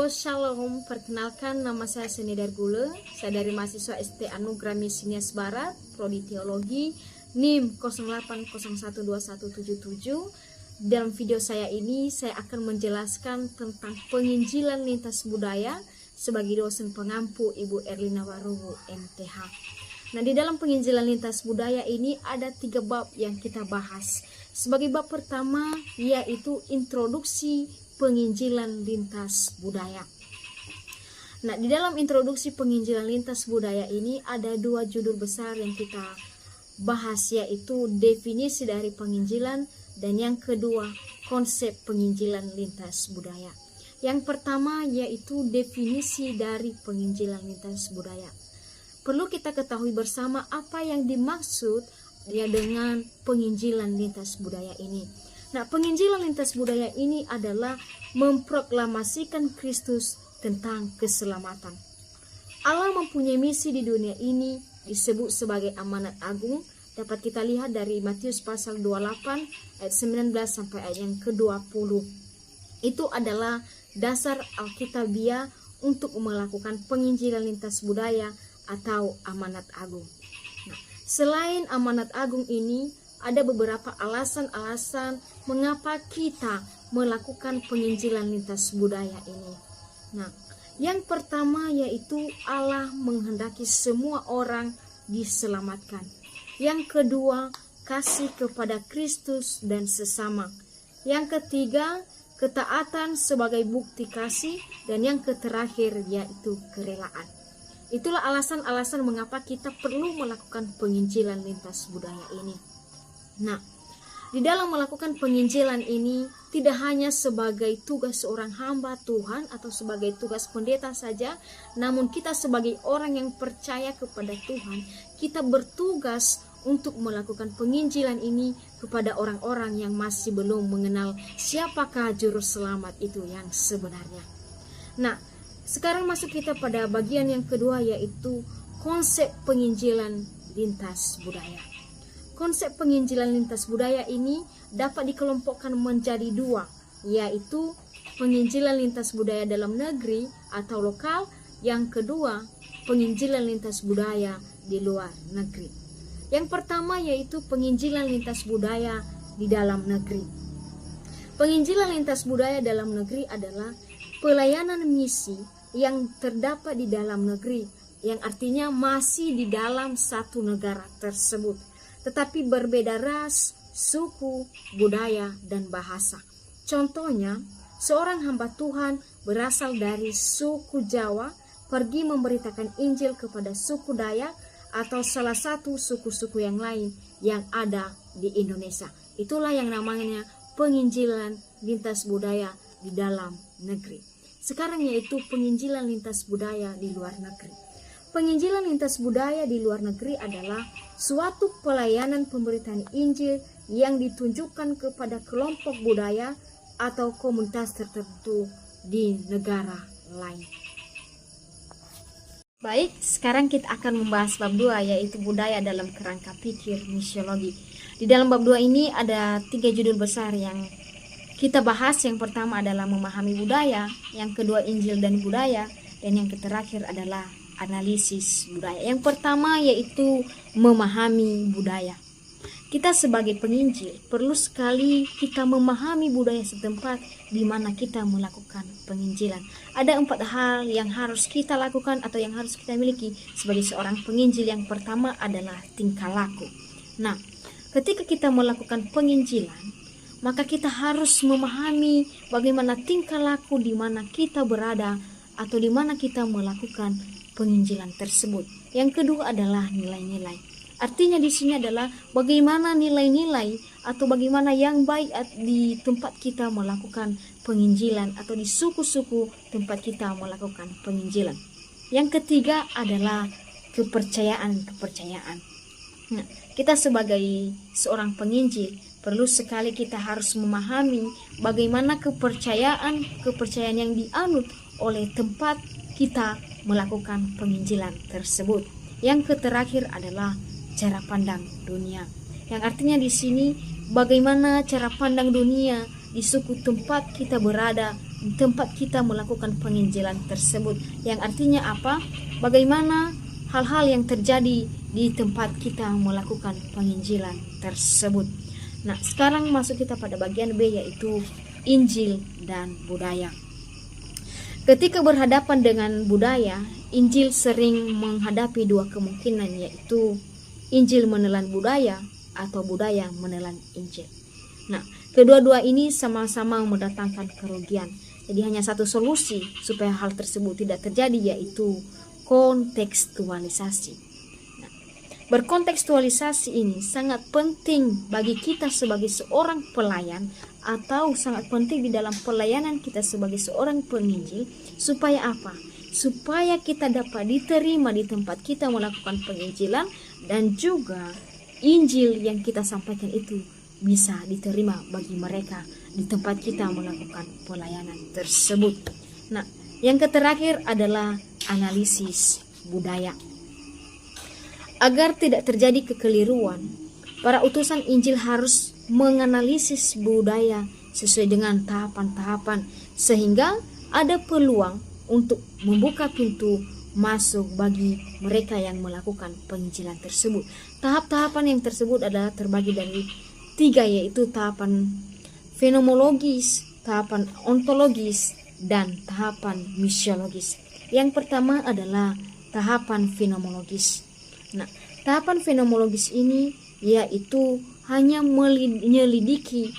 Halo, Shalom. Perkenalkan, nama saya Seni Dargule. Saya dari mahasiswa ST Anugerah Misias Barat, Prodi Teologi, NIM 08012177. Dalam video saya ini, saya akan menjelaskan tentang penginjilan lintas budaya sebagai dosen pengampu Ibu Erlina Warubu, MTH. Nah, di dalam penginjilan lintas budaya ini ada 3 bab yang kita bahas. Sebagai bab pertama, yaitu introduksi penginjilan lintas budaya. Nah, di dalam introduksi penginjilan lintas budaya ini ada 2 judul besar yang kita bahas, yaitu definisi dari penginjilan dan yang kedua konsep penginjilan lintas budaya. Yang pertama yaitu definisi dari penginjilan lintas budaya. Perlu kita ketahui bersama apa yang dimaksud dengan penginjilan lintas budaya ini. Nah, penginjilan lintas budaya ini adalah memproklamasikan Kristus tentang keselamatan. Allah mempunyai misi di dunia ini disebut sebagai amanat agung. Dapat kita lihat dari Matius pasal 28 ayat 19 sampai ayat yang ke-20. Itu adalah dasar Alkitabiah untuk melakukan penginjilan lintas budaya atau amanat agung. Nah, selain amanat agung ini, ada beberapa alasan-alasan mengapa kita melakukan penginjilan lintas budaya ini. Nah, yang pertama yaitu Allah menghendaki semua orang diselamatkan. Yang kedua, kasih kepada Kristus dan sesama. Yang ketiga, ketaatan sebagai bukti kasih. Dan yang terakhir yaitu kerelaan. Itulah alasan-alasan mengapa kita perlu melakukan penginjilan lintas budaya ini. Nah, di dalam melakukan penginjilan ini tidak hanya sebagai tugas seorang hamba Tuhan atau sebagai tugas pendeta saja, namun kita sebagai orang yang percaya kepada Tuhan, kita bertugas untuk melakukan penginjilan ini kepada orang-orang yang masih belum mengenal siapakah juru selamat itu yang sebenarnya. Nah, sekarang masuk kita pada bagian yang kedua, yaitu konsep penginjilan lintas budaya. Konsep penginjilan lintas budaya ini dapat dikelompokkan menjadi 2, yaitu penginjilan lintas budaya dalam negeri atau lokal. Yang kedua, penginjilan lintas budaya di luar negeri. Yang pertama yaitu penginjilan lintas budaya di dalam negeri. Penginjilan lintas budaya dalam negeri adalah pelayanan misi yang terdapat di dalam negeri, yang artinya masih di dalam satu negara tersebut, tetapi berbeda ras, suku, budaya, dan bahasa. Contohnya, seorang hamba Tuhan berasal dari suku Jawa pergi memberitakan Injil kepada suku Dayak atau salah satu suku-suku yang lain yang ada di Indonesia. Itulah yang namanya penginjilan lintas budaya di dalam negeri. Sekarang yaitu penginjilan lintas budaya di luar negeri. Penginjilan lintas budaya di luar negeri adalah suatu pelayanan pemberitaan Injil yang ditunjukkan kepada kelompok budaya atau komunitas tertentu di negara lain. Baik, sekarang kita akan membahas bab 2, yaitu budaya dalam kerangka pikir misiologi. Di dalam bab 2 ini ada 3 judul besar yang kita bahas. Yang pertama adalah memahami budaya, yang kedua Injil dan budaya, dan yang terakhir adalah analisis budaya. Yang pertama yaitu memahami budaya. Kita sebagai penginjil perlu sekali kita memahami budaya setempat di mana kita melakukan penginjilan. Ada 4 hal yang harus kita lakukan atau yang harus kita miliki sebagai seorang penginjil. Yang pertama adalah tingkah laku. Nah, ketika kita melakukan penginjilan, maka kita harus memahami bagaimana tingkah laku di mana kita berada atau di mana kita melakukan penginjilan tersebut. Yang kedua adalah nilai-nilai. Artinya di sini adalah bagaimana nilai-nilai atau bagaimana yang baik di tempat kita melakukan penginjilan atau di suku-suku tempat kita melakukan penginjilan. Yang ketiga adalah kepercayaan. Nah, kita sebagai seorang penginjil perlu sekali kita harus memahami bagaimana kepercayaan yang dianut oleh tempat kita melakukan penginjilan tersebut. Yang terakhir adalah cara pandang dunia. Yang artinya di sini bagaimana cara pandang dunia di suku tempat kita berada tempat kita melakukan penginjilan tersebut. Yang artinya apa? Bagaimana hal-hal yang terjadi di tempat kita melakukan penginjilan tersebut. Nah, sekarang masuk kita pada bagian B, yaitu Injil dan budaya. Ketika berhadapan dengan budaya, Injil sering menghadapi dua kemungkinan, yaitu Injil menelan budaya atau budaya menelan Injil. Nah, kedua-dua ini sama-sama mendatangkan kerugian. Jadi hanya satu solusi supaya hal tersebut tidak terjadi, yaitu kontekstualisasi. Nah, berkontekstualisasi ini sangat penting bagi kita sebagai seorang pelayan, atau sangat penting di dalam pelayanan kita sebagai seorang penginjil. Supaya apa? Supaya kita dapat diterima di tempat kita melakukan penginjilan, dan juga Injil yang kita sampaikan itu bisa diterima bagi mereka di tempat kita melakukan pelayanan tersebut. Nah, yang terakhir adalah analisis budaya. Agar tidak terjadi kekeliruan, para utusan Injil harus menganalisis budaya sesuai dengan tahapan-tahapan, sehingga ada peluang untuk membuka pintu masuk bagi mereka yang melakukan penginjilan tersebut. Tahap-tahapan yang tersebut adalah terbagi dari 3, yaitu tahapan fenomenologis, tahapan ontologis, dan tahapan misiologis. Yang pertama adalah tahapan fenomenologis. Nah, tahapan fenomenologis ini yaitu hanya menyelidiki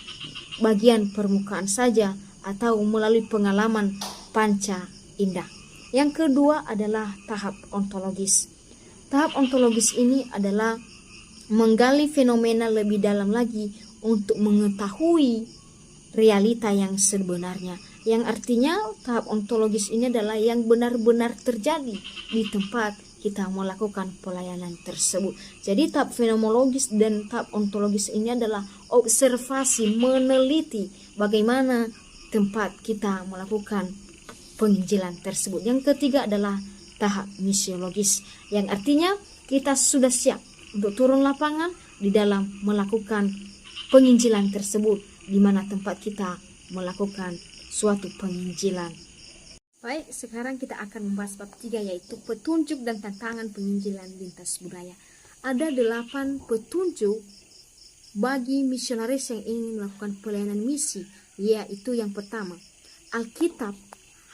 bagian permukaan saja atau melalui pengalaman panca indah. Yang kedua adalah tahap ontologis. Tahap ontologis ini adalah menggali fenomena lebih dalam lagi untuk mengetahui realita yang sebenarnya. Yang artinya tahap ontologis ini adalah yang benar-benar terjadi di tempat kita melakukan pelayanan tersebut. Jadi tahap fenomenologis dan tahap ontologis ini adalah observasi, meneliti bagaimana tempat kita melakukan penginjilan tersebut. Yang ketiga adalah tahap misiologis, yang artinya kita sudah siap untuk turun lapangan di dalam melakukan penginjilan tersebut, di mana tempat kita melakukan suatu penginjilan. Baik, sekarang kita akan membahas bab 3, yaitu petunjuk dan tantangan penginjilan lintas budaya. Ada 8 petunjuk bagi misionaris yang ingin melakukan pelayanan misi, yaitu yang pertama, Alkitab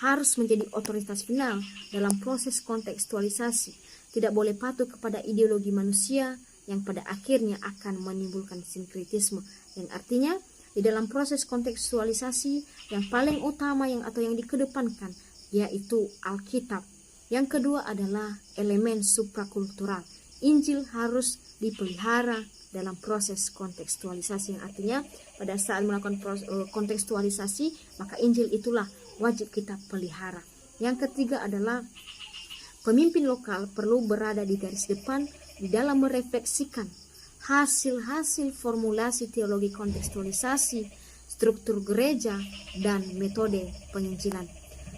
harus menjadi otoritas final dalam proses kontekstualisasi. Tidak boleh patuh kepada ideologi manusia yang pada akhirnya akan menimbulkan sinkretisme. Yang artinya di dalam proses kontekstualisasi yang paling utama atau yang dikedepankan yaitu Alkitab. Yang kedua adalah elemen suprakultural. Injil harus dipelihara dalam proses kontekstualisasi, yang artinya pada saat melakukan kontekstualisasi maka Injil itulah wajib kita pelihara. Yang ketiga adalah pemimpin lokal perlu berada di garis depan di dalam merefleksikan hasil-hasil formulasi teologi kontekstualisasi, struktur gereja, dan metode penginjilan.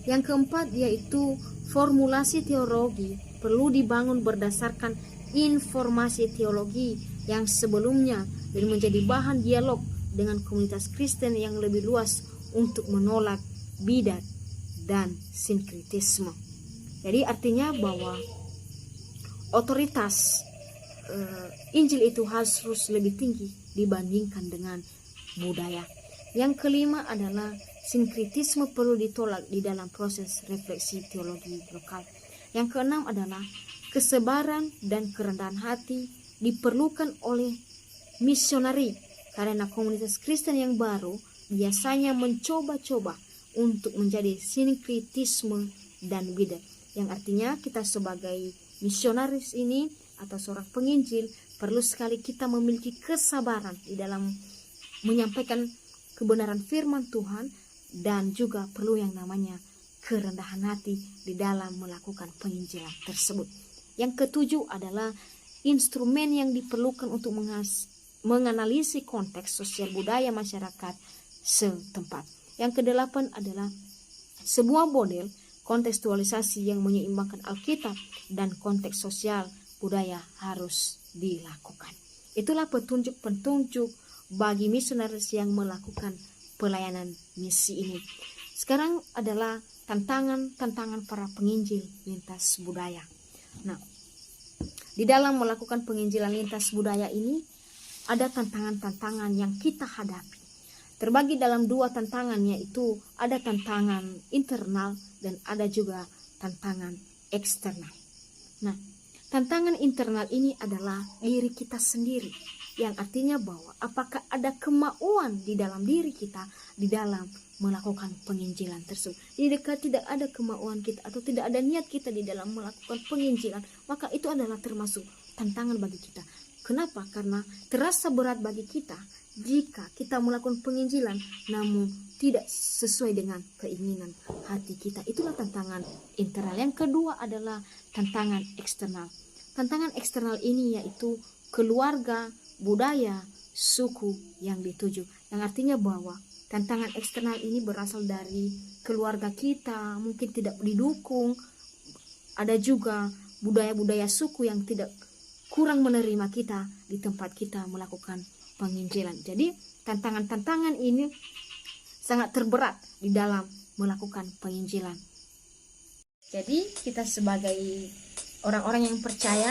Yang keempat yaitu formulasi teologi perlu dibangun berdasarkan informasi teologi yang sebelumnya dan menjadi bahan dialog dengan komunitas Kristen yang lebih luas untuk menolak bidat dan sinkretisme. Jadi artinya bahwa otoritas Injil itu harus lebih tinggi dibandingkan dengan budaya. Yang kelima adalah sinkretisme perlu ditolak di dalam proses refleksi teologi lokal. Yang keenam adalah kesabaran dan kerendahan hati diperlukan oleh misionari, karena komunitas Kristen yang baru biasanya mencoba-coba untuk menjadi sinkretisme dan bidat. Yang artinya kita sebagai misionaris ini atau seorang penginjil perlu sekali kita memiliki kesabaran di dalam menyampaikan kebenaran firman Tuhan, dan juga perlu yang namanya kerendahan hati di dalam melakukan penginjilan tersebut. Yang ketujuh adalah instrumen yang diperlukan untuk menganalisis konteks sosial budaya masyarakat setempat. Yang kedelapan adalah sebuah model kontekstualisasi yang menyeimbangkan Alkitab dan konteks sosial budaya harus dilakukan. Itulah petunjuk-petunjuk bagi misionaris yang melakukan pelayanan misi ini. Sekarang adalah tantangan para penginjil lintas budaya. Nah, di dalam melakukan penginjilan lintas budaya ini ada tantangan-tantangan yang kita hadapi. Terbagi dalam dua tantangan, yaitu ada tantangan internal dan ada juga tantangan eksternal. Nah, tantangan internal ini adalah diri kita sendiri, yang artinya bahwa apakah ada kemauan di dalam diri kita di dalam melakukan penginjilan tersebut. Jika tidak ada kemauan kita atau tidak ada niat kita di dalam melakukan penginjilan, maka itu adalah termasuk tantangan bagi kita. Kenapa? Karena terasa berat bagi kita jika kita melakukan penginjilan namun tidak sesuai dengan keinginan hati kita. Itulah tantangan internal. Yang kedua adalah tantangan eksternal. Tantangan eksternal ini yaitu keluarga, budaya, suku yang dituju. Yang artinya bahwa tantangan eksternal ini berasal dari keluarga kita, mungkin tidak didukung. Ada juga budaya-budaya suku yang tidak kurang menerima kita di tempat kita melakukan penginjilan. Jadi tantangan-tantangan ini sangat terberat di dalam melakukan penginjilan. Jadi kita sebagai orang-orang yang percaya